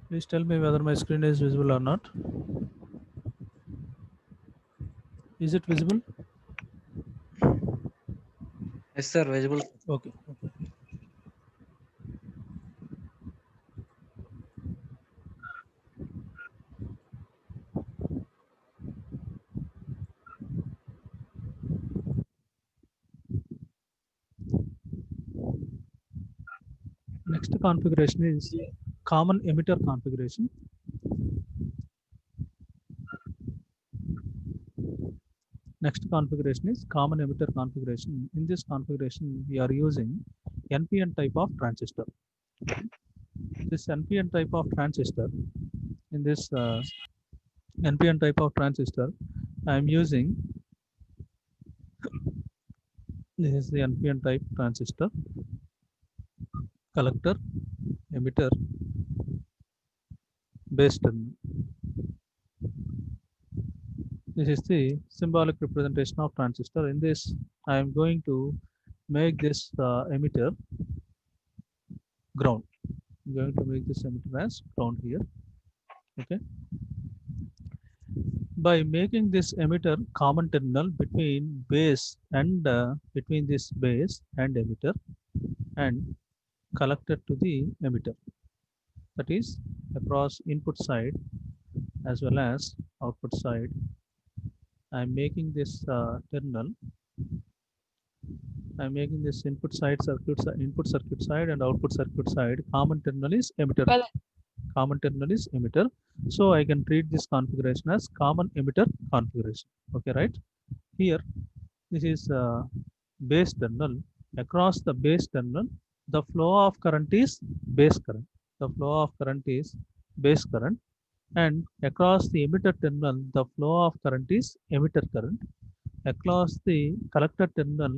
Please tell me whether my screen is visible or not. Is it visible? Yes, sir. Visible. Okay. Next configuration is common emitter configuration. Next configuration is common emitter configuration. In this configuration, we are using NPN type of transistor. This NPN type of transistor, in this NPN type of transistor, I am using, this is the NPN type transistor, collector, emitter, base terminal. This is the symbolic representation of transistor. In this, I am going to make this emitter ground. I'm going to make this emitter as ground here. Okay. By making this emitter common terminal between base and between this base and emitter and collector to the emitter, that is across input side as well as output side, I am making this terminal. I am making this input circuit side and output circuit side. Common terminal is emitter. Well, Common terminal is emitter. So I can treat this configuration as common emitter configuration. Okay, right? Here, this is base terminal. Across the base terminal, the flow of current is base current. The flow of current is base current, and across the emitter terminal, the flow of current is emitter current. Across the collector terminal,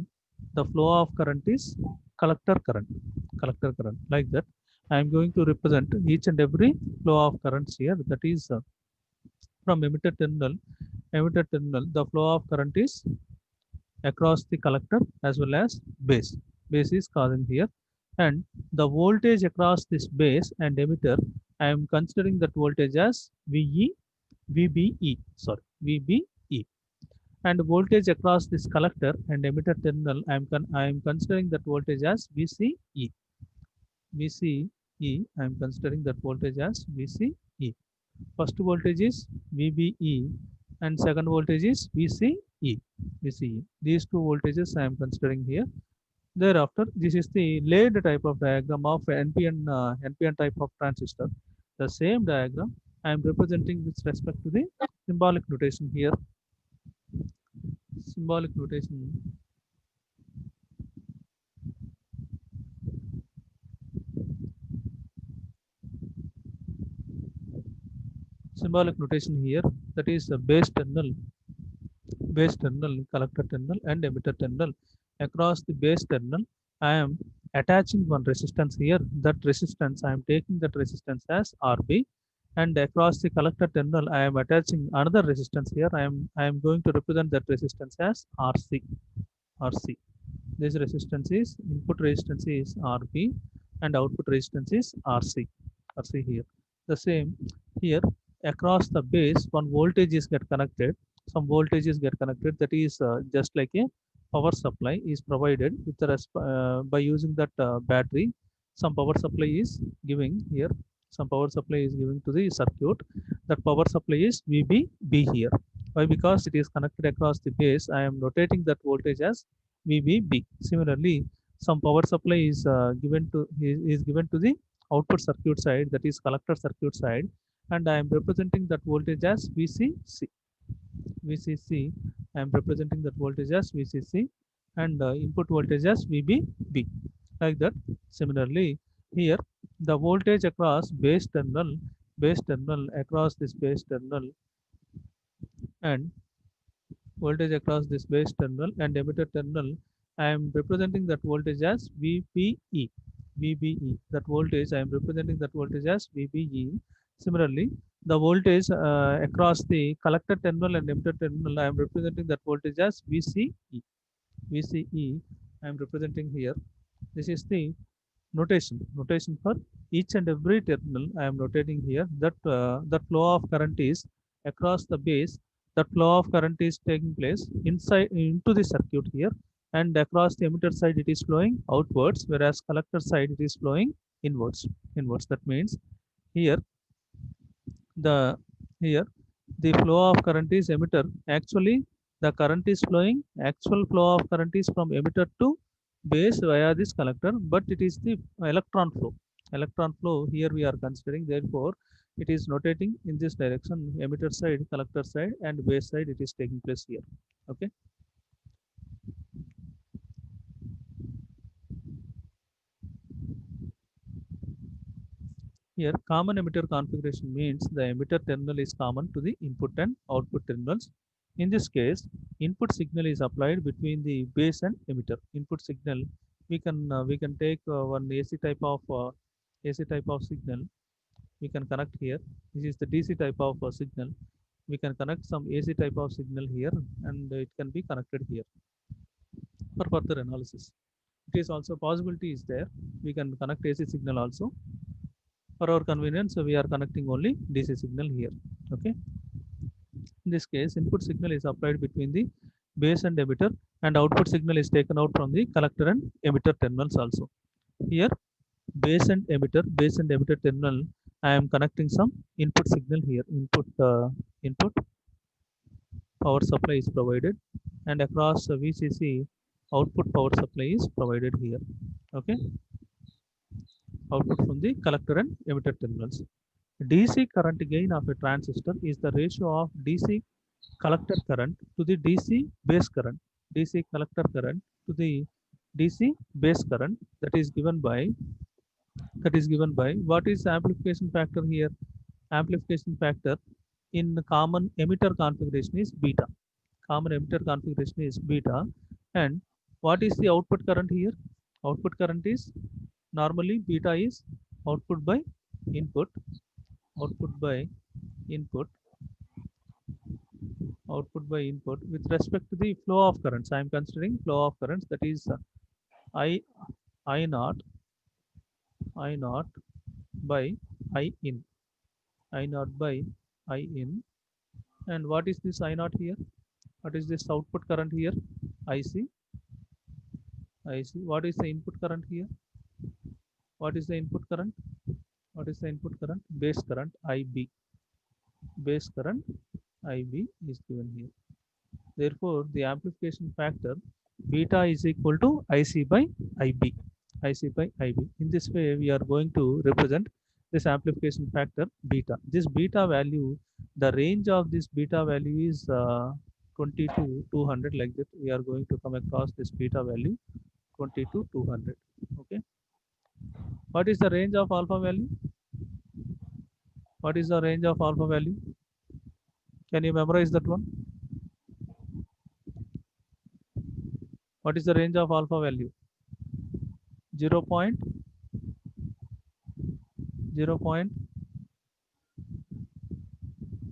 the flow of current is collector current. Collector current, like that. I am going to represent each and every flow of currents here. That is from emitter terminal. Emitter terminal, the flow of current is across the collector as well as base. Base is causing here, and the voltage across this base and emitter, I am considering that voltage as VBE, sorry, VBE, and voltage across this collector and emitter terminal, I am considering that voltage as VCE. VCE, I am considering that voltage as VCE. First voltage is VBE and second voltage is VCE. VCE. These two voltages I am considering here. Thereafter, this is the layered type of diagram of NPN type of transistor. The same diagram I am representing with respect to the symbolic notation here. Symbolic notation. Symbolic notation here, that is a base terminal, collector terminal and emitter terminal. Across the base terminal, I am attaching one resistance here. That resistance, I am taking that resistance as RB, and across the collector terminal, I am attaching another resistance here. I am going to represent that resistance as RC. RC. This resistance is, input resistance is RB and output resistance is RC. RC here. The same here, across the base, one voltage is get connected. Some voltages get connected. That is just like a power supply is provided with the by using that battery. Some power supply is giving here. Some power supply is giving to the circuit. That power supply is VBB here. Why? Because it is connected across the base. I am notating that voltage as VBB. Similarly, some power supply is given to the output circuit side, that is collector circuit side, and I am representing that voltage as VCC. VCC. I am representing that voltage as VCC, and input voltage as VBB. Like that. Similarly, here the voltage across base terminal across this base terminal, and voltage across this base terminal and emitter terminal, I am representing that voltage as VBE. VBE. That voltage, I am representing that voltage as VBE. Similarly, the voltage across the collector terminal and emitter terminal, I am representing that voltage as VCE. VCE, I am representing here. This is the notation for each and every terminal I am notating here that that flow of current is across the base. That flow of current is taking place inside into the circuit here, and across the emitter side it is flowing outwards, whereas collector side it is flowing inwards. That means here the here the flow of current is emitter. Actually the current is flowing, actual flow of current is from emitter to base via this collector, but it is the electron flow here we are considering. Therefore it is rotating in this direction, emitter side, collector side, and base side it is taking place here. Okay. Here, common emitter configuration means the emitter terminal is common to the input and output terminals. In this case, input signal is applied between the base and emitter. Input signal, we can take one AC type of signal. We can connect here. This is the DC type of signal. We can connect some AC type of signal here, and it can be connected here for further analysis. It is also possibility is there. We can connect AC signal also. For our convenience, we are connecting only DC signal here. Okay. In this case, input signal is applied between the base and emitter, and output signal is taken out from the collector and emitter terminals also. Here, base and emitter terminal, I am connecting some input signal here. Input power supply is provided, and across VCC, output power supply is provided here. Okay. Output from the collector and emitter terminals. DC current gain of a transistor is the ratio of DC collector current to the DC base current. DC collector current to the DC base current, that is given by what is the amplification factor here? Amplification factor in common emitter configuration is beta. Common emitter configuration is beta. And what is the output current here? Output current is normally beta is output by input, output by input, output by input with respect to the flow of currents. I am considering flow of currents, that is I I naught I naught by I in I naught by I in. And what is this I naught here? What is this output current here? IC. What is the input current here? What is the input current? What is the input current? Base current IB. Base current IB is given here. Therefore, the amplification factor beta is equal to IC by IB. IC by IB. In this way, we are going to represent this amplification factor beta. This beta value, the range of this beta value is 20 to 200, like that. We are going to come across this beta value 20 to 200. Okay. What is the range of alpha value? What is the range of alpha value? Can you memorize that one? What is the range of alpha value? 0.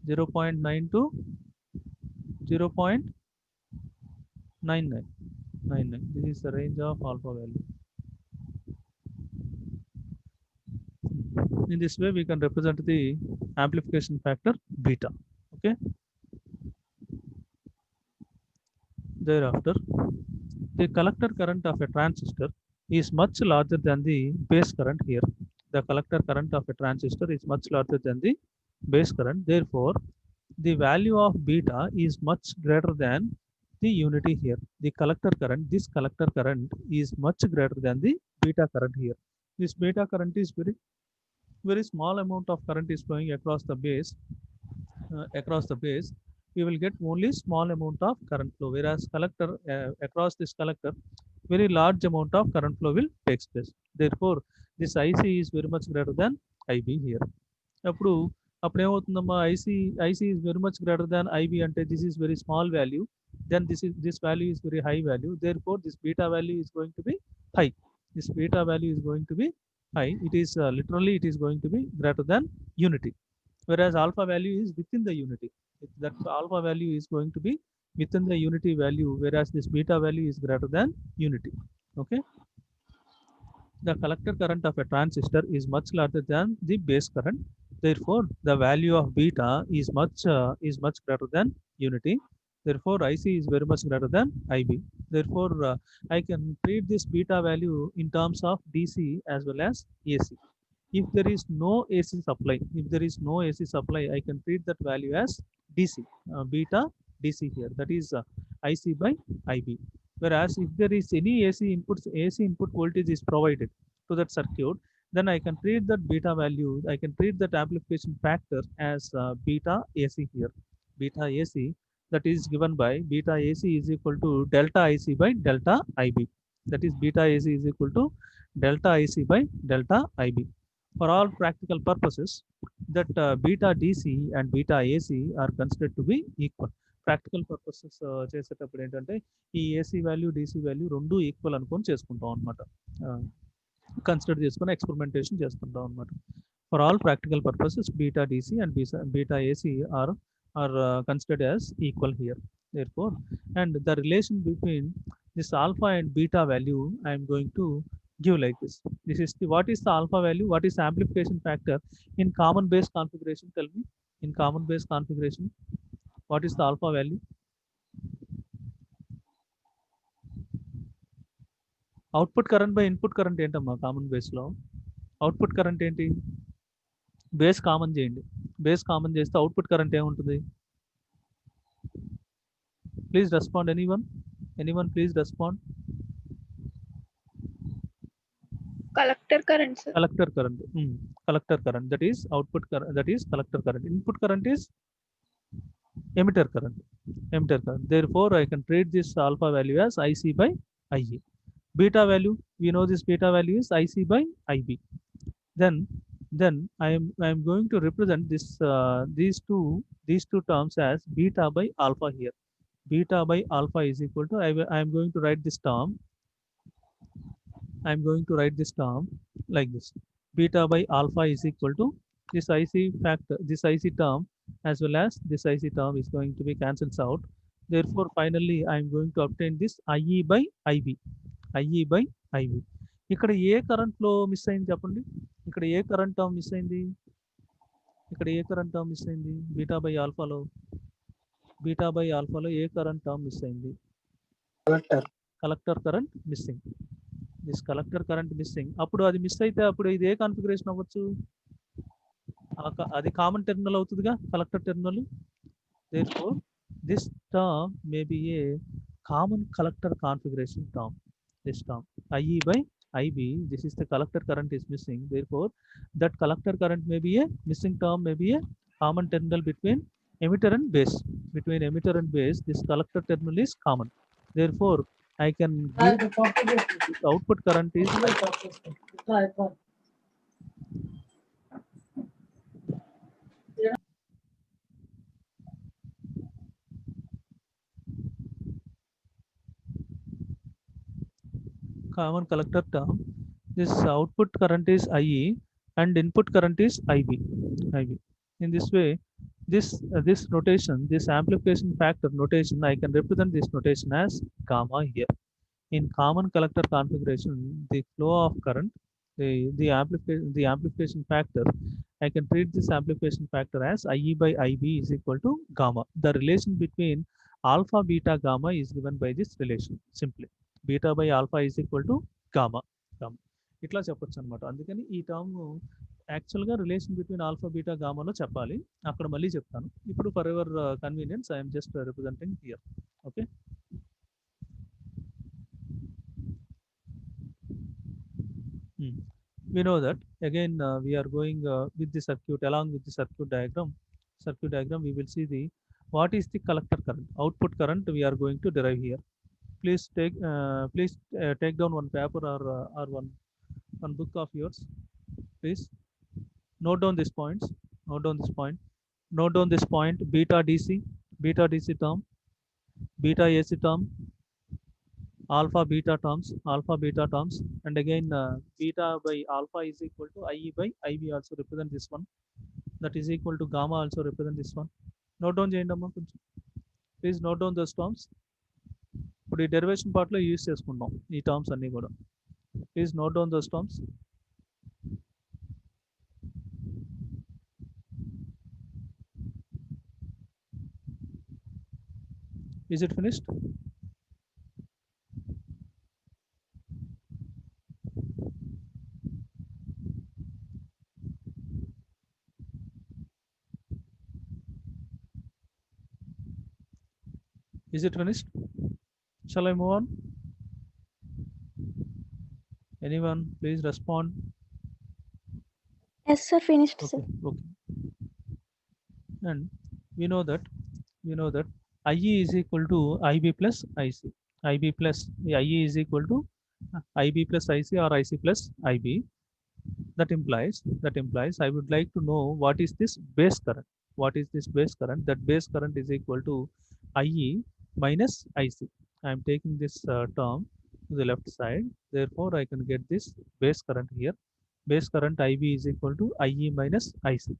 0.9 to 0.99. This is the range of alpha value. In this way, we can represent the amplification factor beta. Okay. Thereafter, the collector current of a transistor is much larger than the base current here. The collector current of a transistor is much larger than the base current. Therefore, the value of beta is much greater than the unity here. The collector current, this collector current is much greater than the beta current here. This beta current is very small amount of current is flowing across the base. We will get only small amount of current flow, whereas collector across this collector, very large amount of current flow will take place. Therefore, this IC is very much greater than IB here. అప్పుడు అప్పుడు ఏమవుతుందమ్మా, IC is very much greater than IB అంటే this is very small value, then this value is very high value. Therefore, this beta value is going to be high. This beta value is going to be high. It is literally it is going to be greater than unity, whereas alpha value is within the unity. That alpha value is going to be within the unity value, whereas this beta value is greater than unity. Okay. the collector current of a transistor is much larger than the base current. Therefore, the value of beta is much greater than unity. Therefore, IC is very much greater than IB. Therefore, I can treat this beta value in terms of DC as well as AC. If there is no AC supply, I can treat that value as DC, beta DC here. That is IC by IB. Whereas if there is any AC input voltage is provided to that circuit, then I can treat that beta value, I can treat that amplification factor as beta AC here. Beta AC, that is given by beta AC is equal to delta IC by delta IB. That is beta AC is equal to delta IC by delta IB. For all practical purposes, that beta DC and beta AC are considered to be equal. Practical purposes చేసేటప్పుడు ఏంటంటే ఈ AC value DC value రెండు equal అనుకొని చేసుకుంటాం అనమాట, consider చేసుకొని experimentation చేస్తుంటాం అనమాట. For all practical purposes beta DC and beta AC are considered as equal here. Therefore, and the relation between this alpha and beta value I am going to give like this. This is what is the alpha value, what is the amplification factor in common base configuration? Tell me, in common base configuration, what is the alpha value? Output current by input current ఏంటమ్మా common బేస్లో? Output current ఏంటి? Base common చేయండి, base common చేస్తే output current ఏముంటుంది? Please respond, anyone please respond. Collector current, sir. Collector current. Collector current, that is output current, that is collector current. Input current is emitter current. Therefore, I can treat this alpha value as IC by IE. Beta value, we know this beta value is IC by IB. Then I am going to represent this these two terms as beta by alpha here. Beta by alpha is equal to, I am going to write this term. I am going to write this term like this. Beta by alpha is equal to this IC factor, this IC term as well as this IC term is going to be cancelled out. Therefore, finally, I am going to obtain this IE by IB. IE by IB. ఇక్కడ ఏ current లో miss అయింది చెప్పండి? ఇక్కడ ఏ current term miss అయింది? Beta by ఆల్ఫాలో ఏ కరెంట్ టర్మ్ మిస్ అయింది? Collector current missing. This collector current missing. అప్పుడు అది మిస్ అయితే అప్పుడు ఇది ఏ కాన్ఫిగరేషన్ అవ్వచ్చు? అది కామన్ టెర్మినల్ అవుతుందిగా, collector terminal. Therefore, this term may be a common collector configuration term. This term IE by IB, this is the collector current is missing. Therefore, that collector current may be a missing term, may be a common terminal between emitter and base. Between emitter and base, this collector terminal is common. Therefore, I can give this output current is common collector term. This output current is IE and input current is IB. In this way, this notation, this amplification factor notation, I can represent this notation as gamma here. In common collector configuration, the flow of current, the amplification factor, I can treat this amplification factor as IE by IB is equal to gamma. The relation between alpha, beta, gamma is given by this relation simply. Beta by alpha is equal to gamma. ఇట్లా చెప్పొచ్చు అనమాట. అందుకని ఈ term యాక్చువల్గా relation between alpha beta గామాలో చెప్పాలి, అక్కడ మళ్ళీ చెప్తాను. ఇప్పుడు for ever convenience I'm just representing here. Okay, we know that again we are going with the circuit, along with the circuit diagram. We will see the what is the collector current, output current we are going to derive here. Please take down one paper or one book of yours. Please note down these points. Note down this point: beta DC term, beta AC term, alpha beta terms, and again beta by alpha is equal to IE by IB, also represent this one. That is equal to gamma, also represent this one. Note down చేయండి అమ్మా కొంచెం. Please note down those terms. ఇప్పుడు ఈ derivation పార్ట్లో use చేసుకుంటాం ఈ terms అన్నీ కూడా. Please note down those terms. Is it finished? Is it finished? Shall I move on? Anyone, please respond. Yes, sir. Finished, sir. Okay. And we know that IE is equal to IB plus IC. IB plus IE is equal to IB plus IC or IC plus IB. That implies I would like to know what is this base current. What is this base current? That base current is equal to IE minus IC. I am taking this term to the left side. Therefore, I can get this base current here. Base current IB is equal to IE minus IC.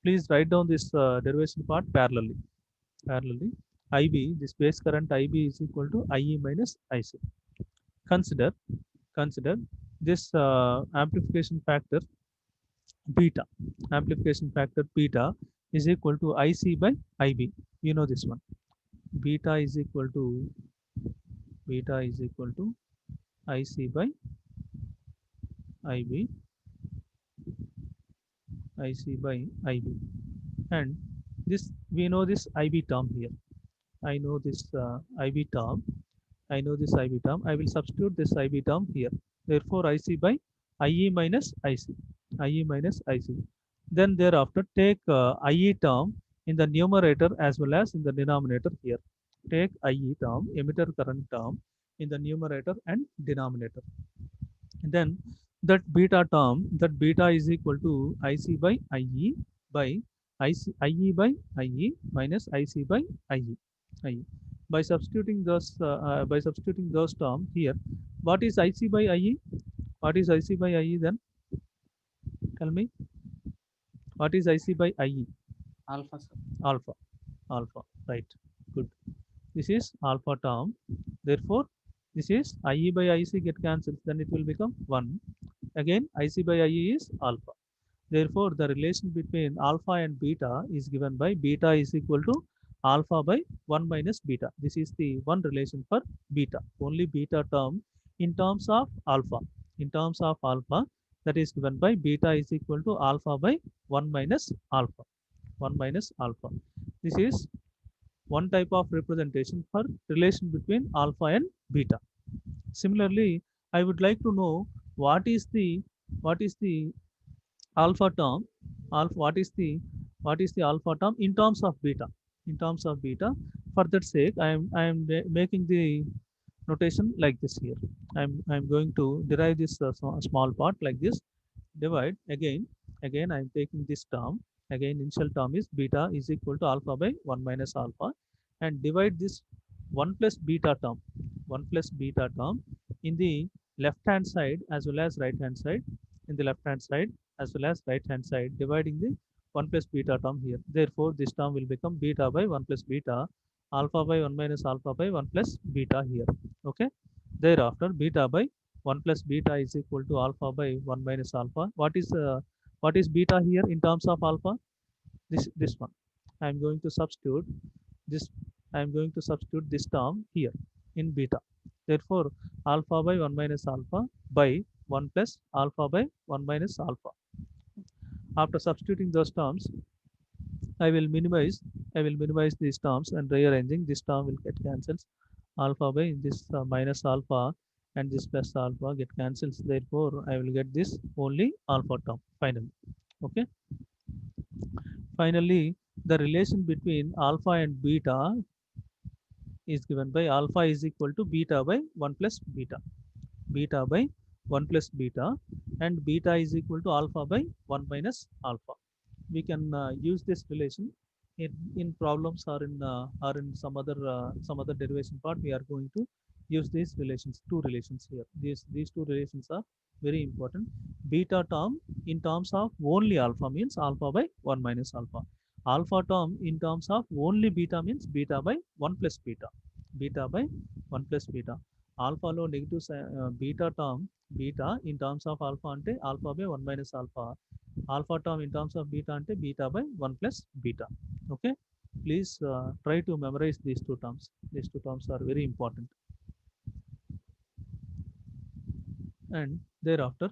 Please write down this derivation part parallelly. IB, this base current IB is equal to IE minus IC. Consider this amplification factor beta. Amplification factor beta is equal to IC by IB. You know this one. Beta is equal to IC by IB. IC by IB. And this, we know this IB term here. I know this IB term. I will substitute this IB term here. Therefore, IC by IE minus IC. Then thereafter, take IE term in the numerator as well as in the denominator here. Take IE term, emitter current term, in the numerator and denominator. And then that beta term, that beta is equal to IC by IE by IE by IE minus IC by IE. By substituting those terms here, what is IC by IE? What is IC by IE then? Tell me. What is IC by IE? Alpha, sir. Alpha. Right. Good. This is alpha term. Therefore, this is IE by IC get cancelled. Then it will become 1. Again, IC by IE is alpha. Therefore, the relation between alpha and beta is given by beta is equal to alpha by 1 minus beta. This is the one relation for beta. Only beta term in terms of alpha. That is given by beta is equal to alpha by 1 minus alpha. This is one type of representation for relation between alpha and beta. Similarly, I would like to know what is the alpha term. What is the alpha term in terms of beta? For that sake, I am making the notation like this here. I am going to derive this small part like this. Divide again. I am taking this term. Again, initial term is beta is equal to alpha by 1 minus alpha, and divide this 1 plus beta term in the left hand side as well as right hand side. Dividing the 1 plus beta term here. Therefore, this term will become beta by 1 plus beta, alpha by 1 minus alpha by 1 plus beta here. Okay. Thereafter, beta by 1 plus beta is equal to alpha by 1 minus alpha. What is beta here in terms of alpha? This one. I am going to substitute this term here in beta. Therefore, alpha by 1 minus alpha by 1 plus alpha by 1 minus alpha. After substituting those terms, I will minimize these terms and rearranging. This term will get cancelled. Alpha by this minus alpha and this plus alpha get cancelled. Therefore, I will get this only alpha term finally. Okay. Finally, the relation between alpha and beta is given by alpha is equal to beta by 1 plus beta. Beta by 1 plus beta, and beta is equal to alpha by 1 minus alpha. We can use this relation in problems or in some other derivation part. We are going to use these relations, two relations here. These two relations are very important. Beta term in terms of only alpha means alpha by 1 minus alpha. Alpha term in terms of only beta means beta by 1 plus beta. Beta by 1 plus beta. ఆల్ఫాలో negative beta term beta in terms of alpha అంటే alpha by 1 minus alpha, alpha term in terms of beta అంటే beta by 1 plus beta. Okay, please try to memorize these two terms. These two terms are very important. And thereafter,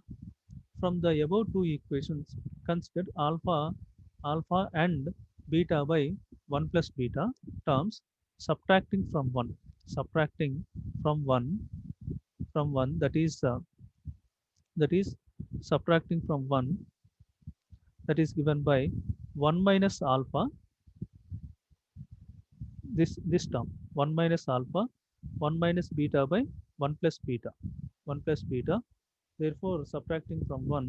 from the above two equations, consider alpha and beta by 1 plus beta terms subtracting from 1, subtracting from 1 that is subtracting from 1, that is given by 1 minus alpha, this term 1 minus alpha, 1 minus beta by 1 plus beta, 1 plus beta. Therefore, subtracting from 1,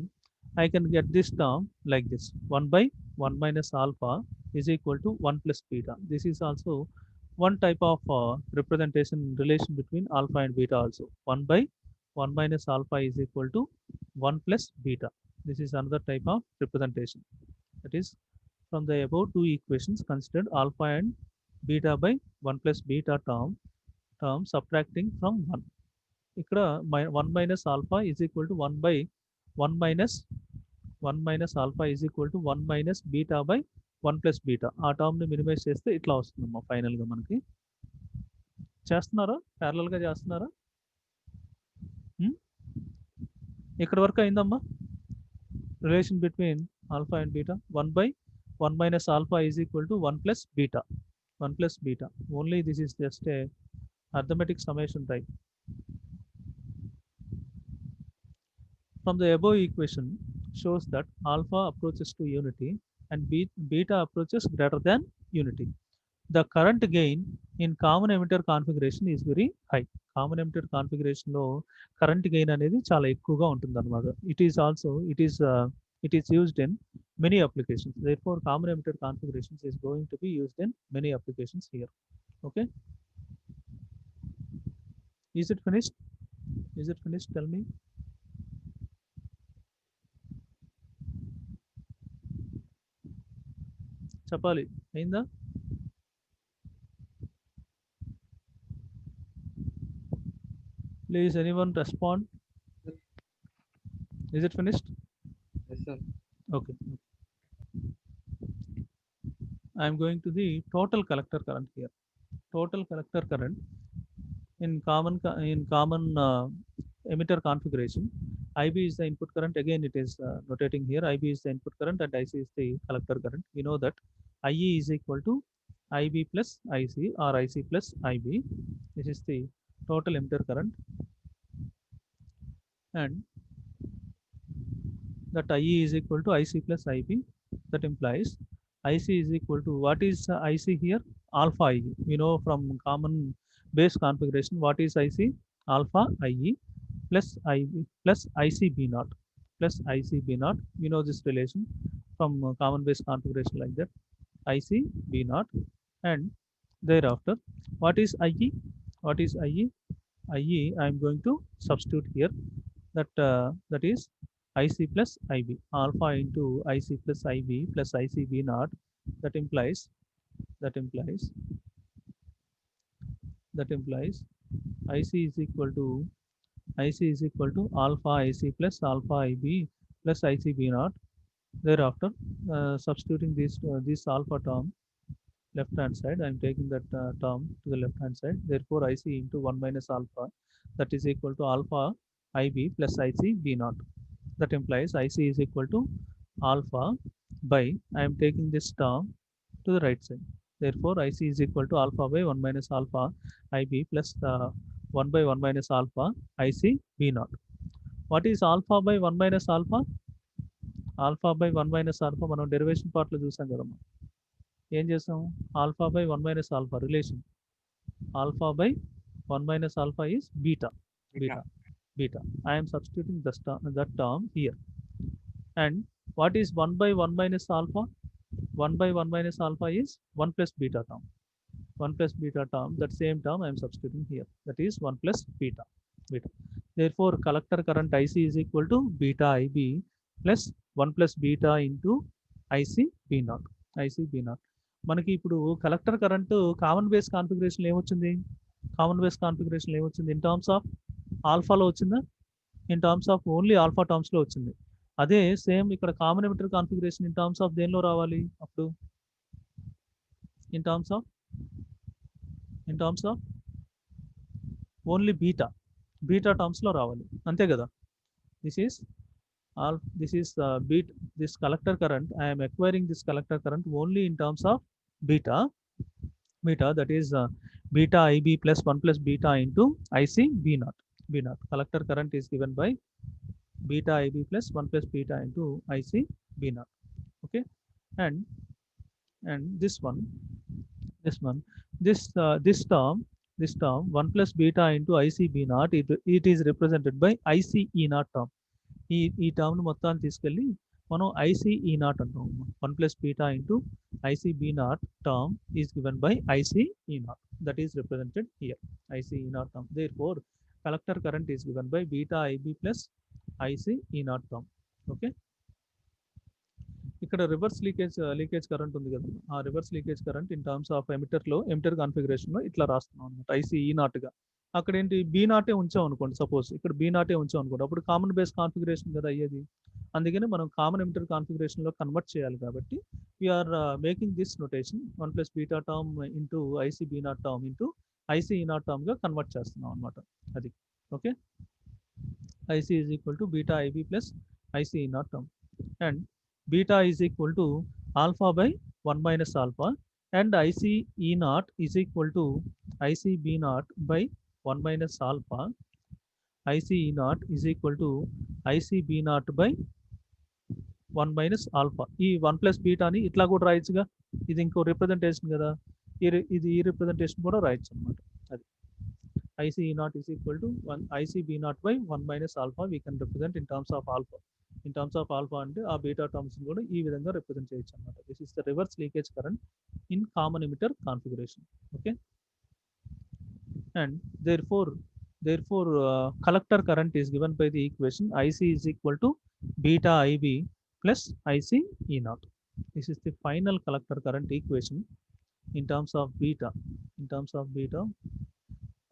I can get this term like this: 1 by 1 minus alpha is equal to 1 plus beta. This is also one type of representation relation between alpha and beta also. 1 by 1 minus alpha is equal to 1 plus beta. This is another type of representation. That is, from the above two equations, considered alpha and beta by 1 plus beta term subtracting from 1. ఇక్కడ 1 minus alpha is equal to 1 by 1 minus alpha is equal to 1 minus beta by 1 plus beta. ఆ టర్మ్ని minimise చేస్తే ఇట్లా వస్తుందమ్మా ఫైనల్గా మనకి. చేస్తున్నారా? ప్యారలల్గా చేస్తున్నారా? ఇక్కడ వరకు అయిందమ్మా relation between alpha and beta. 1 by 1 minus alpha is equal to 1 plus beta. 1 plus beta. Only this is just a arithmetic summation type. From the above equation shows that alpha approaches to unity and beta approaches greater than unity. The current gain in common emitter configuration is very high. Common emitter configuration లో current gain అనేది చాలా ఎక్కువగా ఉంటుంది అన్నమాట. It is used in many applications. Therefore, common emitter configurations is going to be used in many applications here. Okay. Is it finished? Is it finished? Tell me. చెప్పాలి, అయిందా? Please, anyone respond? Is it finished? Yes, sir. Okay. I am going to the total collector current here. Total collector current in common emitter configuration. IB is the input current. Again, it is notating here. IB is the input current and IC is the collector current. We know that IE is equal to IB plus IC or IC plus IB. This is the total emitter current, and that IE is equal to IC plus IB. That implies IC is equal to, what is IC here? Alpha IE. We know from common base configuration what is IC? Alpha IE plus IB plus IC B naught plus IC B naught. We know this relation from common base configuration like that. IC B naught, and thereafter what is IE? What is IE? IE I am going to substitute here. That is IC plus IB, alpha into IC plus IB plus IC B naught. That implies IC is equal to alpha IC plus alpha IB plus IC B naught. Thereafter, substituting this alpha term left hand side, I am taking that term to the left hand side. Therefore, IC into 1 minus alpha, that is equal to alpha IB plus IC B naught. That implies IC is equal to alpha by, I am taking this term to the right side. Therefore, IC is equal to alpha by 1 minus alpha IB plus 1 by 1 minus alpha IC B naught. What is alpha by 1 minus alpha? Alpha by 1 minus alpha మనం derivation పార్ట్లో చూసాం కదమ్మా. ఏం చేసాం? Alpha by 1 minus alpha relation. Alpha by 1 minus alpha is beta. I am substituting that term here. And what is 1 by 1 minus alpha? 1 by 1 minus alpha is 1 plus beta term. 1 plus beta term, that same term I am substituting here. That is 1 plus beta. Therefore, collector current IC is equal to beta IB plus 1 plus beta into IC B naught. మనకి ఇప్పుడు collector current common base configuration ఏమొచ్చింది? Common base configuration ఏమొచ్చింది? In terms of ఆల్ఫాలో వచ్చిందా? In terms of only alpha టర్మ్స్లో వచ్చింది. అదే same ఇక్కడ common emitter configuration in terms of దేనిలో రావాలి అప్పుడు? In terms of only beta టర్మ్స్లో రావాలి, అంతే కదా? This is this collector current. I am acquiring this collector current only in terms of beta, that is beta IB plus 1 plus beta into IC B naught. Collector current is given by beta IB plus 1 plus beta into IC B naught. Okay, and this term 1 plus beta into IC B naught, it is represented by IC E naught term. ఈ టర్మ్ను మొత్తాన్ని తీసుకెళ్ళి మనం ICE not అంటాం. 1 plus beta into ICB naught term is given by ICE naught, that is represented here, ICE naught term. Therefore collector current is given by beta IB plus ICE naught term. Okay, ఇక్కడ reverse leakage current ఉంది కదా, ఆ reverse leakage current in terms of emitter కాన్ఫిగరేషన్లో ఇట్లా రాస్తున్నాం అనమాట, ICE నాట్గా. అక్కడ ఏంటి, బీ నాటే ఉంచాం అనుకోండి, సపోజ్ ఇక్కడ బీ నాటే ఉంచాం అనుకోండి, అప్పుడు కామన్ బేస్ కాన్ఫిగరేషన్ కదా అయ్యేది. అందుకని మనం కామన్ ఎమిటర్ కాన్ఫిగరేషన్లో కన్వర్ట్ చేయాలి కాబట్టి we're making this notation 1 plus beta term into ICB naught term into ICE naught టర్మ్గా కన్వర్ట్ చేస్తున్నాం అనమాట. అది okay, IC is equal to beta IB plus ICE naught term, and beta is equal to alpha by 1 minus alpha, and ICE naught is equal to ICB naught by 1 minus alpha. ICE naught is equal to ICB naught by 1 minus alpha. ఈ 1 plus beta ని ఇట్లా కూడా రాయొచ్చుగా, ఇది ఇంకో representation కదా, ఇది ఈ representation కూడా రాయొచ్చు అనమాట. అది ICE naught is equal to ICB naught by 1 minus alpha. We can represent in terms of alpha. In terms of alpha అంటే ఆ బీటా టర్మ్స్ కూడా ఈ విధంగా రిప్రజెంట్ చేయొచ్చు అనమాట. This is the reverse leakage current in common emitter configuration. Okay, and therefore collector current is given by the equation IC is equal to beta IB plus IC E naught. This is the final collector current equation in terms of beta.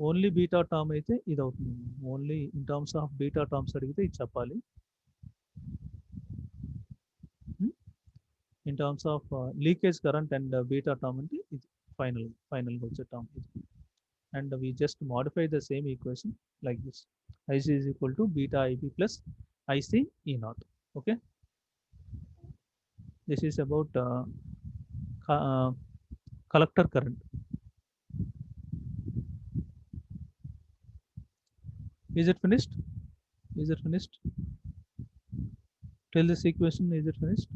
Only beta term అయితే ఇది అవుతుంది, only in terms of beta terms అడిగితే ఇది చెప్పాలి. In terms of leakage current and beta term అంటే ఇది ఫైనల్గా వచ్చే టర్మ్ ఇది. And we just modify the same equation like this. IC is equal to beta IB plus IC E naught. Okay, this is about collector current. Is it finished? Tell this equation, is it finished?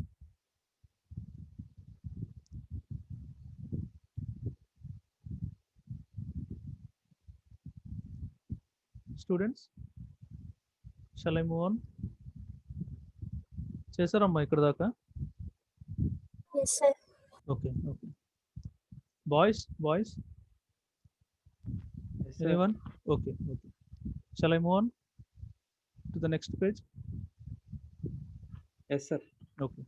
Students, shall I move on? చేసారమ్మా ఇక్కడ దాకా? Yes, sir. Okay. Boys, Yes, sir. anyone? Okay. Shall I move on to the next page? Yes, sir. Okay.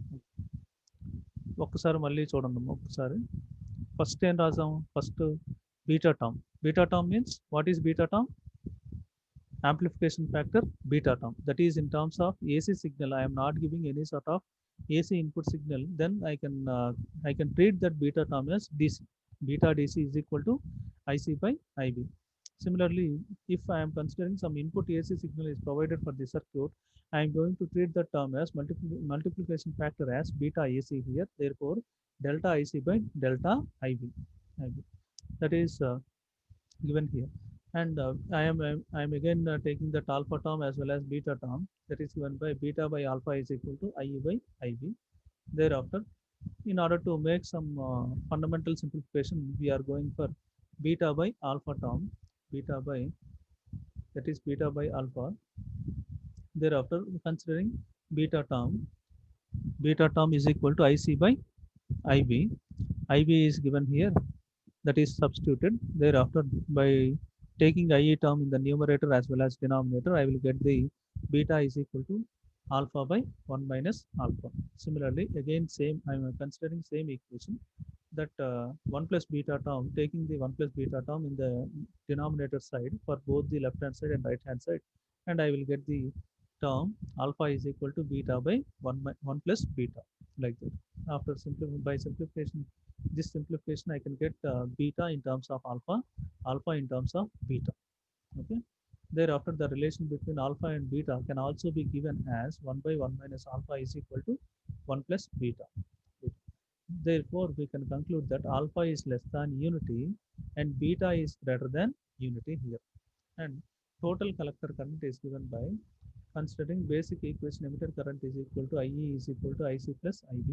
ఒక్కసారి మళ్ళీ చూడండి అమ్మా, ఒక్కసారి. First ఏం రాసాం? First beta term means what is beta term? Amplification factor beta term, that is in terms of AC signal. I am not giving any sort of AC input signal, then I can treat that beta term as DC. Beta DC is equal to IC by IB. Similarly, if I am considering some input AC signal is provided for the circuit, I am going to treat that term as multiplication factor as beta AC here. Therefore delta IC by delta IB. That is given here. And I am again taking that alpha term as well as beta term, that is given by beta by alpha is equal to IE by IB. Thereafter, in order to make some fundamental simplification, we are going for beta by alpha term, that is beta by alpha. Thereafter, considering beta term is equal to IC by IB. IB is given here, that is substituted. Thereafter, by taking IE term in the numerator as well as denominator, I will get the beta is equal to alpha by 1 minus alpha. Similarly, again same, I am considering same equation. that 1 plus beta term, taking the 1 plus beta term in the denominator side for both the left hand side and right hand side, and I will get the term alpha is equal to beta by 1 plus beta, like that. After by simplification, this simplification I can get beta in terms of alpha, alpha in terms of beta. Okay. Thereafter, the relation between alpha and beta can also be given as 1 by 1 minus alpha is equal to 1 plus beta. Therefore, we can conclude that alpha is less than unity and beta is greater than unity here. And total collector current is given by considering basic equation emitter current is equal to IE is equal to IC plus IB.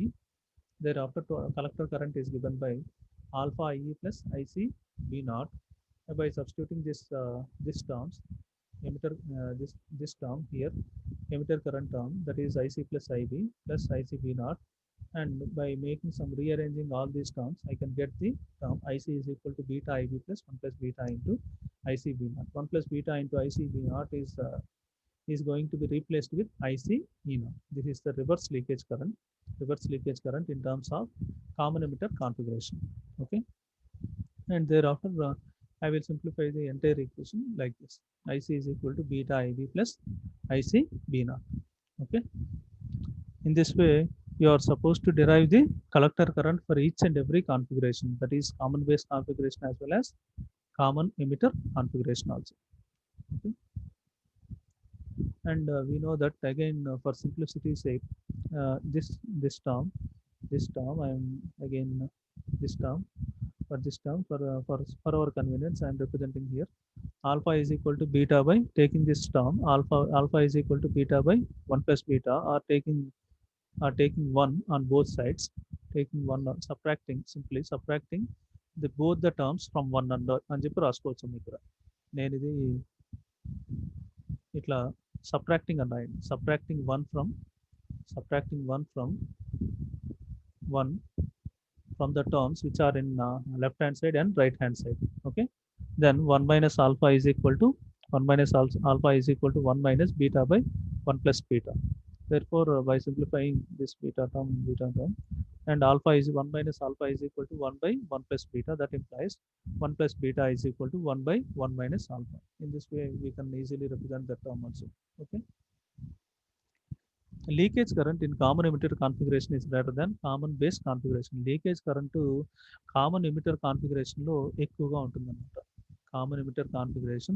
Thereafter, collector current is given by alpha IE plus IC B naught. By substituting this terms, emitter this term here, emitter current term, that is IC plus IB plus IC B naught, and by making some rearranging all these terms, I can get the term IC is equal to beta IB plus 1 plus beta into IC B naught. 1 plus beta into IC B naught is going to be replaced with IC E naught. This is the reverse leakage current in terms of common emitter configuration. Okay, and thereafter I will simplify the entire equation like this: IC is equal to beta IB plus IC B naught. Okay, in this way, you are supposed to derive the collector current for each and every configuration, that is common base configuration as well as common emitter configuration also. Okay. And we know that again for simplicity's sake, this term I am again this term for our convenience I am representing here alpha is equal to beta by taking this term alpha is equal to beta by 1 plus beta, or taking 1 on both sides, taking 1 simply subtracting both the terms from 1 అని చెప్పి రాసుకోవచ్చు మీకు ఇక్కడ. నేను ఇది ఇట్లా subtracting అని రాయండి. Subtracting 1 from the terms which are in left hand side and right hand side. Okay, then 1 minus alpha is equal to 1 minus alpha is equal to 1 minus beta by 1 plus beta. Therefore, by simplifying this beta term and alpha is 1 minus alpha is equal to 1 by 1 plus beta, that implies 1 plus beta is equal to 1 by 1 minus alpha. In this way, we can easily represent that term also. Okay. Leakage current in common emitter configuration is greater than common base configuration. Leakage current common emitter configuration లో ఎక్కువగా ఉంటుందన్నమాట. Common emitter configuration,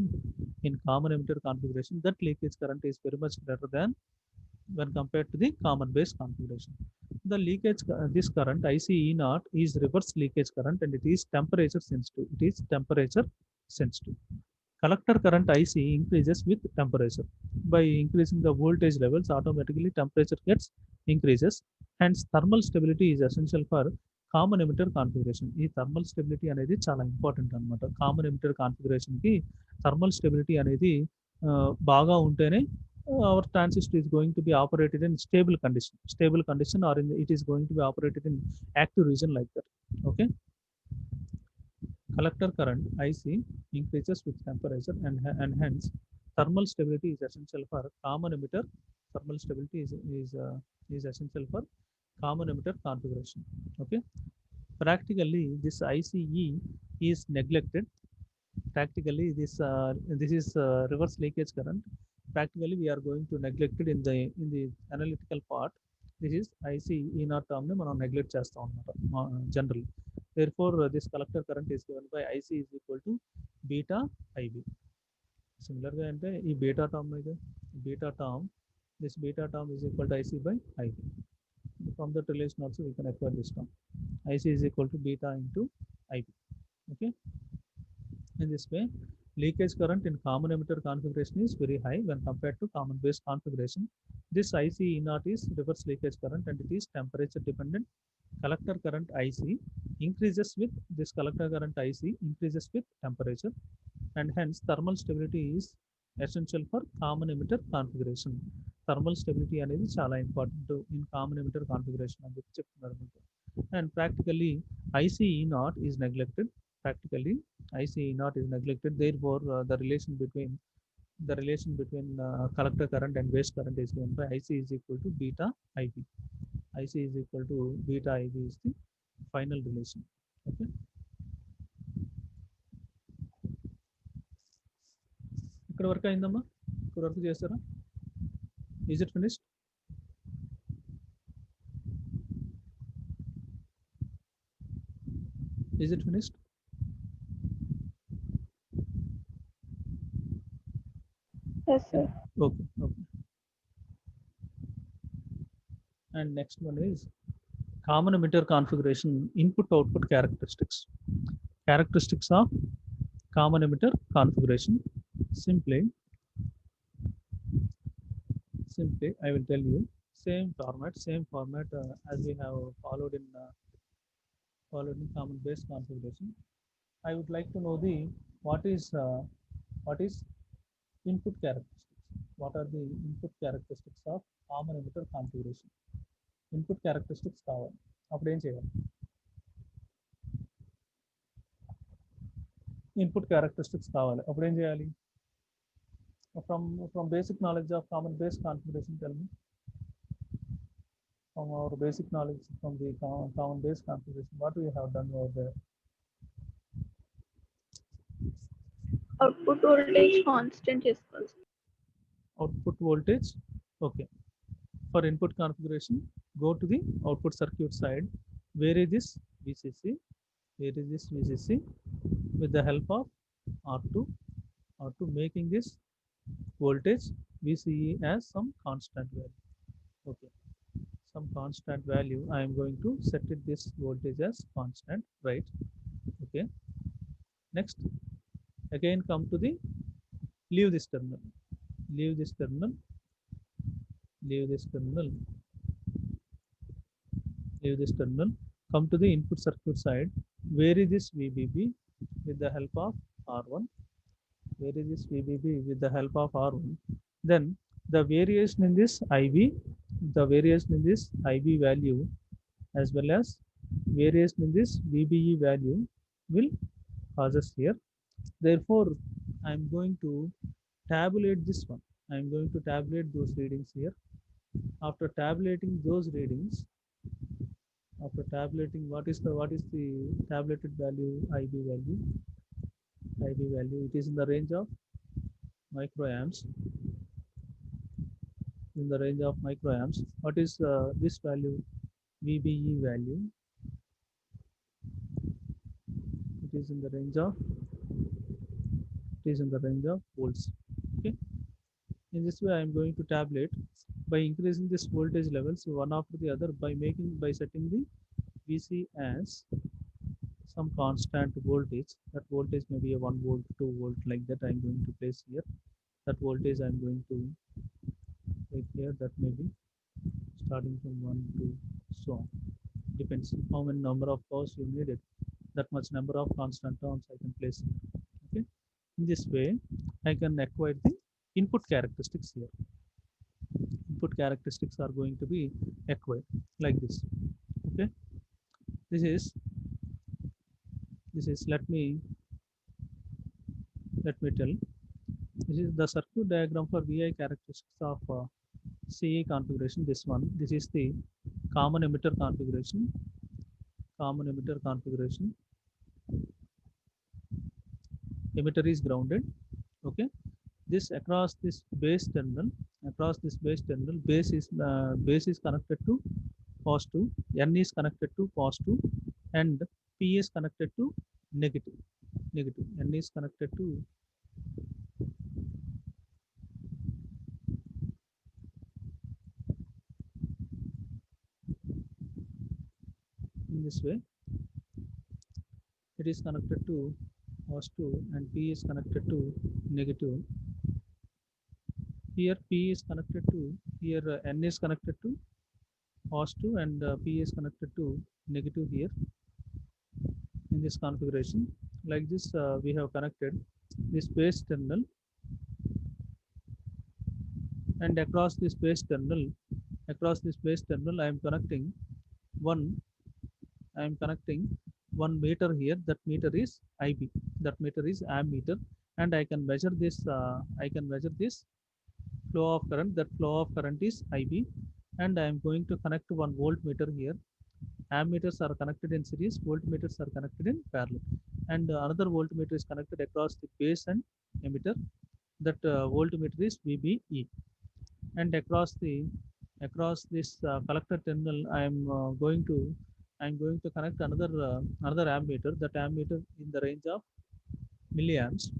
in common emitter configuration, that leakage current is very much greater than when compared to the common base configuration. The leakage, this current IC E naught is reverse leakage current and it is temperature sensitive. Collector current IC increases with temperature. By increasing the voltage levels, automatically temperature gets increases. Hence, thermal stability is essential for common emitter configuration. ఈ thermal stability అనేది చాలా important అనమాట. Common emitter కాన్ఫిగరేషన్కి thermal stability అనేది బాగా ఉంటేనే our transistor is going to be operated in stable condition, or it is going to be operated in active region like that. Okay. Collector current IC increases with temperature and hence thermal stability is essential for common emitter. Thermal stability is essential for common emitter configuration. Okay. Practically, this ICE is neglected. Practically, this is reverse leakage current. Practically, we are going to neglect it in the analytical part. This is IC E naught term ని మనం neglect చేస్తాం అన్నమాట generally. Therefore, this collector current is given by IC is equal to beta IB. Similar గా అంటే ఈ beta term this beta term is equal to IC by IB. From that relation also we can acquire this term. IC is equal to beta into IB. Okay. In this way, leakage current in common emitter configuration is very high when compared to common base configuration. This IC E naught is reverse leakage current and it is temperature dependent. Collector current IC increases with temperature, and hence thermal stability is essential for common emitter configuration. Thermal stability అనేది చాలా important in common emitter configuration అని చెప్పి చెప్తున్నారు మీకు. And practically IC E naught is neglected. IC E naught is neglected. Therefore, the relation between collector current and base current is given by IC is equal to beta IB. IC is equal to beta IB is the final relation. Okay. ఇక్కడ వరకు అయిందమ్మా, ఇక్కడ వరకు చేస్తారా? Is it finished? Is it finished? Yes, sir. Okay, okay. And next one is common emitter configuration input output characteristics. Characteristics of common emitter configuration. Simply I will tell you same format as we have followed in common base configuration. I would like to know the what is input characteristics. What are the input characteristics of common emitter configuration? Input characteristics కావాలి, అప్పుడు ఏం చేయాలి? Input characteristics కావాలి, అప్పుడు ఏం చేయాలి? From basic knowledge of common base configuration, tell me. From our basic knowledge from the common base configuration, what we have done over there? Output voltage constant చేసుకోవాలి. Output voltage. Okay. For input configuration, go to the output circuit side. Where is this VCC? Where is this VCC? With the help of R2 making this voltage VCE as some constant value. Okay. Some constant value. I am going to set it this voltage as constant, right? Okay. Next, again come to the leave this terminal. Leave this terminal. Leave this terminal. Leave this terminal. Come to the input circuit side. Where is this VBB? With the help of R1. Where is this VBB? With the help of R1. Then the variation in this IB, the variation in this IB value as well as variation in this VBE value will cause us here. Therefore, I am going to tabulate this one. I am going to tabulate those readings here. After tabulating those readings, after tabulating what is the tabulated value? IB value. IB value, it is in the range of microamps. In the range of microamps. What is this value? VBE value. It is in the range of volts. Okay. In this way, I am going to tabulate by increasing this voltage levels one after the other by setting the VC as some constant voltage. That voltage may be a 1 volt, 2 volt, like that I am going to place here. That voltage I am going to take here. That may be starting from 1 to so on. Depends how many number of powers you needed. That much number of constant terms I can place here. Okay. In this way, I can acquire the input characteristics here. Input characteristics are going to be acquired like this. Okay. This is let me tell. This is the circuit diagram for VI characteristics of CE configuration. This one. This is the common emitter configuration. Common emitter configuration. Emitter is grounded. Okay. This across this base terminal. Base is connected to positive. N is connected to positive, and P is connected to negative. N is connected to in this way. It is connected to positive and P is connected to negative. Here P is connected to N is connected to positive and P is connected to negative here. In this configuration, like this, we have connected this base terminal, and across this base terminal, I am connecting one meter here. That meter is IB. That meter is ammeter, and I can measure this. Flow of current. That flow of current is IB, and I am going to connect one voltmeter here. Ammeters are connected in series, voltmeters are connected in parallel, and another voltmeter is connected across the base and emitter. That voltmeter is VBE, and across this collector terminal, I'm going to connect another ammeter. That ammeter in the range of milliamps,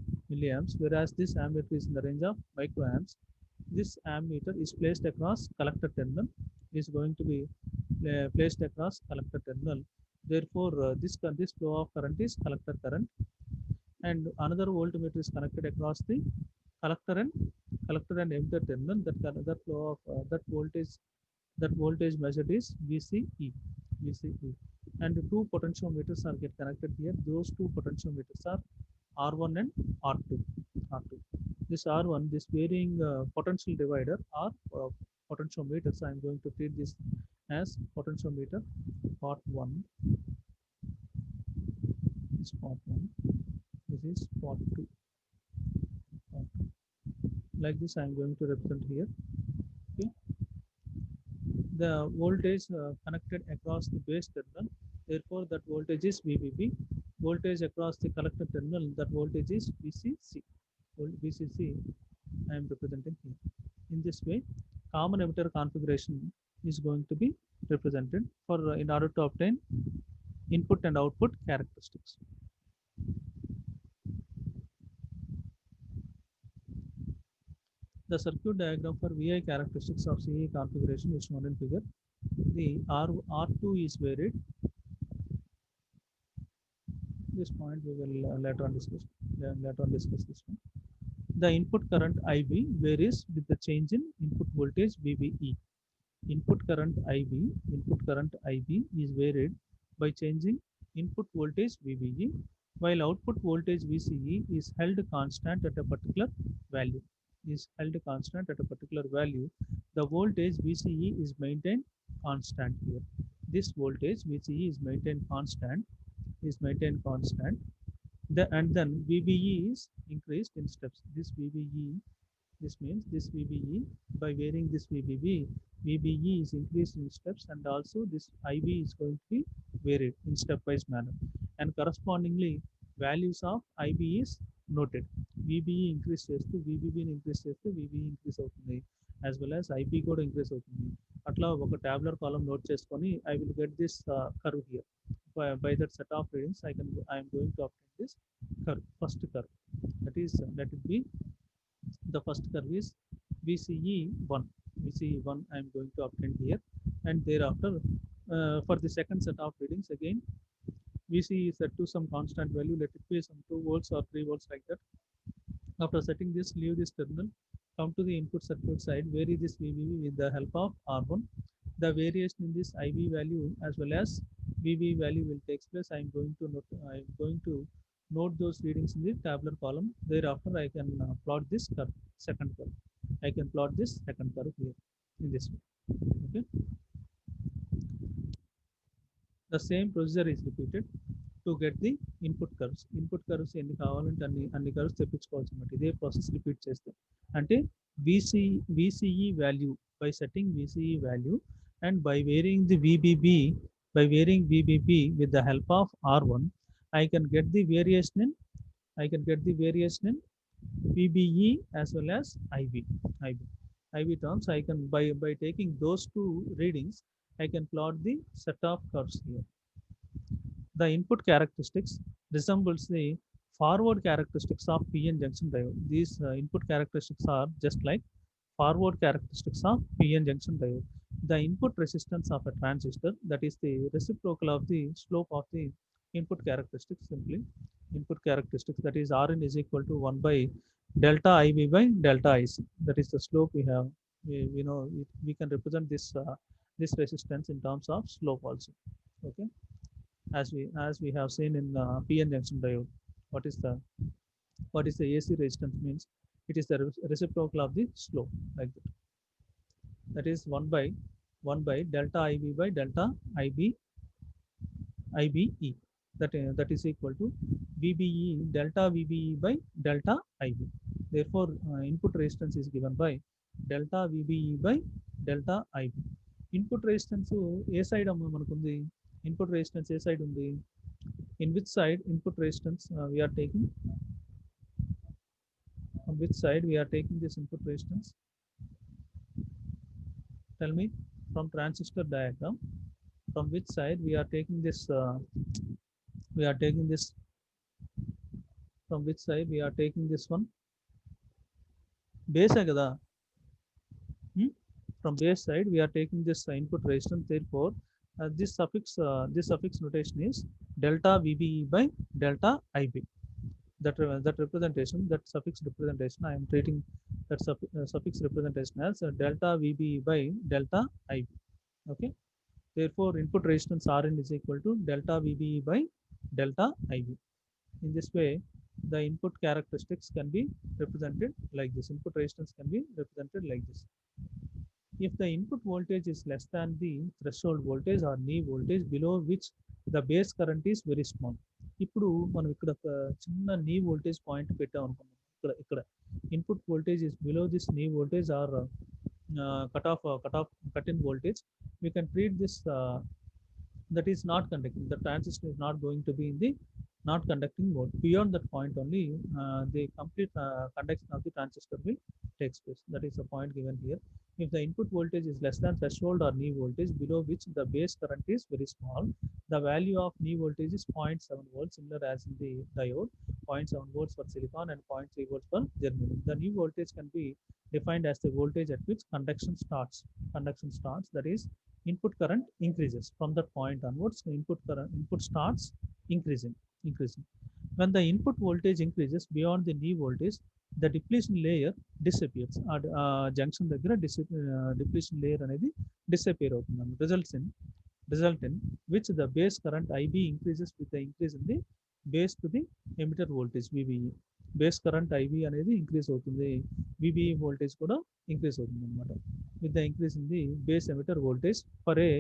whereas this ammeter is in the range of microamps. This ammeter is placed across collector terminal, is going to be placed across collector terminal. Therefore, this flow of current is collector current, and another voltmeter is connected across the collector and emitter terminal. That flow of that voltage measured is VCE. VCE. And two potentiometers are get connected here. Those two potentiometers are R1 and R2. R2. This R1, this varying potential divider or potentiometers. I am going to treat this as potentiometer part 1. This part 1. This is part 2. Part 2. Like this, I am going to represent here. Okay. The voltage connected across the base terminal, therefore that voltage is VBB. Voltage across the collector terminal, that voltage is VCC. VCC I am representing here. In this way, common emitter configuration is going to be represented for in order to obtain input and output characteristics. The circuit diagram for VI characteristics of CE configuration is shown in figure. The R2 is varied. This point we will later on discuss. This one. The input current IB varies with the change in input voltage VBE. Input current IB is varied by changing input voltage VBE, while output voltage VCE is held constant at a particular value. The voltage VCE is maintained constant here. This voltage VCE is maintained constant. And then VBE is increased in steps. This means this VBE, by varying this VBE is increased in steps, and also this IB is going to be varied in stepwise manner, and correspondingly values of IB is noted. VBE increase చేస్తూ VBB increase చేస్తూ VBE increase అవుతుంది, as well as IB కూడా increase అవుతుంది. అట్లా ఒక tabular column note చేసుకొని I will get this curve here. By that set of readings, I am going to obtain this curve, first curve. Let it be, the first curve is VCE1. VCE1 I am going to obtain here, and thereafter for the second set of readings, again VCE is set to some constant value. Let it be some 2 volts or 3 volts like that. After setting this, leave this terminal, come to the input circuit side, vary this VBB with the help of R1. The variation in this IB value as well as VB value will take place. I am going to note those readings in the tabular column. Thereafter, I can plot this curve, second curve. I can plot this second curve here in this way. Okay. The same procedure is repeated to get the input curves. Input curves ఎన్ని కావాలంటే అన్ని curves తెప్పించుకోవాల్సి ఉంటుంది. ఇదే process repeat చేస్తే అంటే VCE value, by setting VCE value and by varying the VBB with the help of R1, I can get the variation in VBE as well as IB terms. I can by taking those two readings, I can plot the set of curves here. The input characteristics resembles the forward characteristics of PN junction diode. These input characteristics are just like forward characteristics of PN junction diode. The input resistance of a transistor, that is the reciprocal of the slope of the input characteristics. Simply input characteristics, that is Rn is equal to 1 by delta IB by delta IC. That is the slope we have. We know we can represent this resistance in terms of slope also. Okay, as we have seen in PN junction diode. What is the AC resistance means? It is the reciprocal of the slope, like that. That is 1 by delta IB by delta IBE. That is equal to VBE delta VBE by delta IB. Therefore, input resistance is given by delta VBE by delta IB. Input resistance A side అమ్మ మనకుంది? Input resistance ఏ side ఉంది? In which side input resistance we are taking? On which side we are taking this input resistance? Tell me, from transistor diagram, from which side we are taking this? We are taking this. From which side we are taking this one? Base కదా. From base side we are taking this input resistance. Therefore, this suffix notation is delta VBE by delta IB. That representation, that suffix representation, I am treating that suffix representation as delta VBE by delta IB. Okay. Therefore, input resistance Rn is equal to delta VBE by delta IB. In this way, the input characteristics can be represented like this. Input resistance can be represented like this. If the input voltage is less than the threshold voltage or knee voltage below which the base current is very small. ఇప్పుడు మనం ఇక్కడ ఒక చిన్న నీ voltage point పెట్టాం అనుకున్నాం. ఇక్కడ input voltage is below this knee voltage or cut in voltage. We can treat this that is not conducting. The transistor is not going to be in the not conducting mode. Beyond that point only, the complete conduction of the transistor will takes place. That is the point given here. If the input voltage is less than threshold or knee voltage below which the base current is very small, the value of knee voltage is 0.7 volts, similar as in the diode, 0.7 volts for silicon and 0.3 volts for germanium. The knee voltage can be defined as the voltage at which conduction starts. That is, input current increases. From that point onwards, the input starts increasing. When the input voltage increases beyond the knee voltage, the depletion layer disappears. Junction దగ్గర depletion layer అనేది disappear అవుతుంది. Result in which the base current IB increases with the increase in the base to the emitter voltage VBE. Base current IB అనేది increase అవుతుంది. VBE voltage కూడా increase అవుతుంది అన్నమాట. With the increase in the base emitter voltage, for a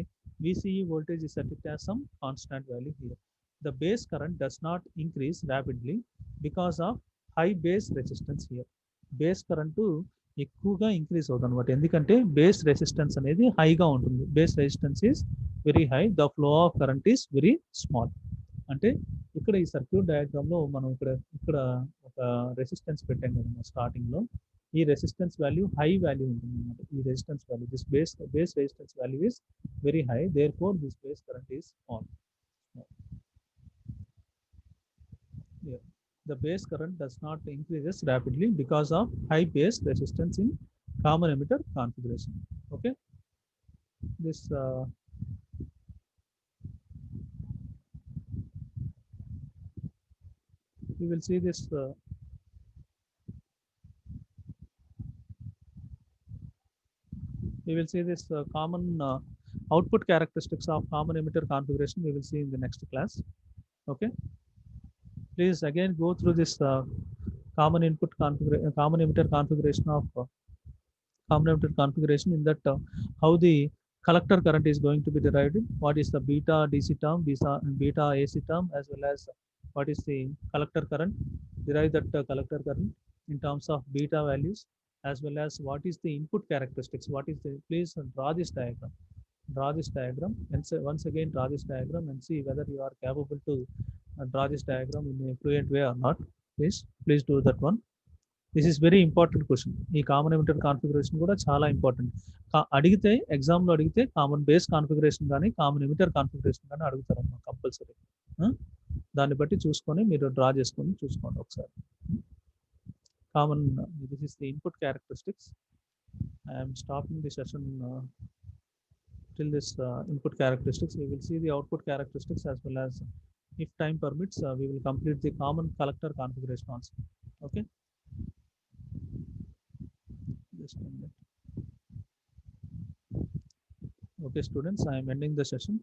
VCE voltage is set as some constant value here. The base current does not increase rapidly because of high base resistance here. Base current ఎక్కువగా increase అవుతుంది అనమాట. ఎందుకంటే base resistance అనేది హైగా ఉంటుంది. Base resistance is very high, the flow of current is very small. అంటే ఇక్కడ ఈ సర్క్యూట్ డయాగ్రామ్లో మనం ఇక్కడ ఒక రెసిస్టెన్స్ పెట్టాం కదా స్టార్టింగ్లో. ఈ రెసిస్టెన్స్ వాల్యూ హై వాల్యూ ఉంటుంది అనమాట. ఈ resistance value, this base resistance value is very high, therefore this base current is small. Yeah. The base current does not increases rapidly because of high base resistance in common emitter configuration. Okay, this we will see this common output characteristics of common emitter configuration. We will see in the next class. Okay, please again go through this common emitter configuration of common emitter configuration. In that how the collector current is going to be derived, what is the beta DC term, beta AC term, as well as what is the collector current, derive that collector current in terms of beta values, as well as what is the input characteristics, what is the, please draw this diagram and once again draw this diagram and see whether you are capable to draw this diagram in a fluent way or not. Please do that one. This is very important question. ఈ common emitter configuration కూడా చాలా important. అడిగితే ఎగ్జామ్లో అడిగితే common base configuration కానీ common emitter configuration కానీ అడుగుతారమ్మా compulsory. దాన్ని బట్టి చూసుకొని మీరు డ్రా చేసుకొని చూసుకోండి ఒకసారి. Common, this is the input characteristics. I'm stopping the session till this input characteristics. We will see the output characteristics as well as, if time permits, we will complete the common collector configuration also. Okay, just a minute. Okay students, I am ending the session.